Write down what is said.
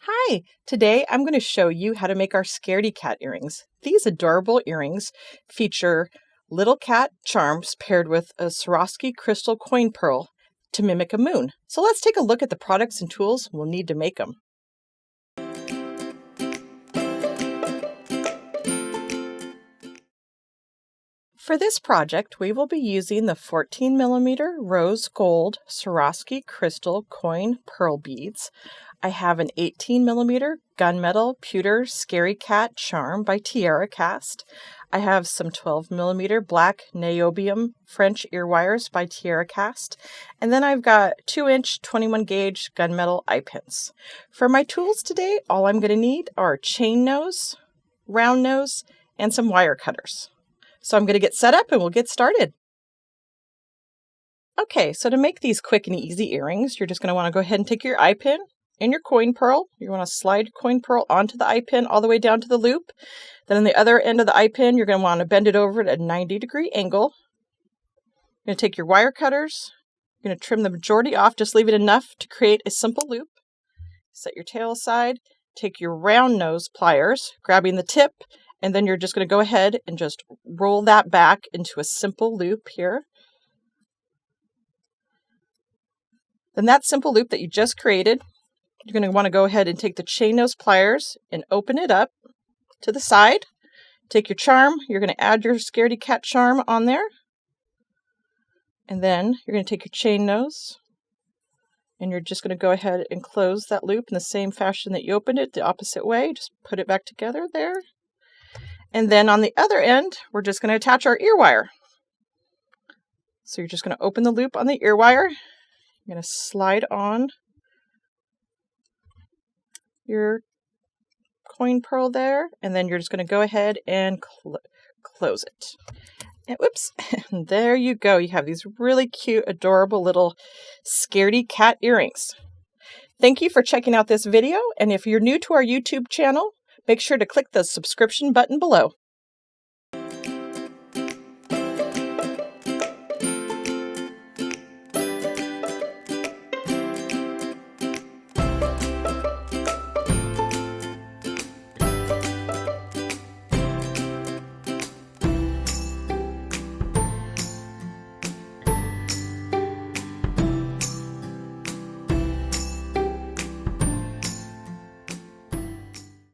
Hi, today I'm going to show you how to make our Scaredy Cat earrings. These adorable earrings feature little cat charms paired with a Swarovski crystal coin pearl to mimic a moon. So let's take a look at the products and tools we'll need to make them. For this project, we will be using the 14mm rose gold Swarovski crystal coin pearl beads. I have an 18mm Gunmetal Pewter Scaredy Cat charm by TierraCast. I have some 12mm black Niobium French ear wires by TierraCast. And then I've got 2-inch 21-gauge gunmetal eye pins. For my tools today, all I'm going to need are chain nose, round nose, and some wire cutters. So I'm going to get set up and we'll get started. Okay, so to make these quick and easy earrings, you're just going to want to go ahead and take your eye pin and your coin pearl. You want to slide your coin pearl onto the eye pin all the way down to the loop. Then on the other end of the eye pin, you're going to want to bend it over at a 90-degree angle. You're going to take your wire cutters. You're going to trim the majority off, just leave it enough to create a simple loop. Set your tail aside. Take your round nose pliers, grabbing the tip, and then you're just going to go ahead and just roll that back into a simple loop here. Then that simple loop that you just created, you're going to want to go ahead and take the chain nose pliers and open it up to the side. Take your charm. You're going to add your Scaredy Cat charm on there. And then you're going to take your chain nose and you're just going to go ahead and close that loop in the same fashion that you opened it, the opposite way. Just put it back together there. And then on the other end, we're just going to attach our ear wire. So you're just going to open the loop on the ear wire. You're going to slide on your coin pearl there, and then you're just going to go ahead and close it. And whoops, and there you go. You have these really cute, adorable little Scaredy Cat earrings. Thank you for checking out this video, and if you're new to our YouTube channel, make sure to click the subscription button below.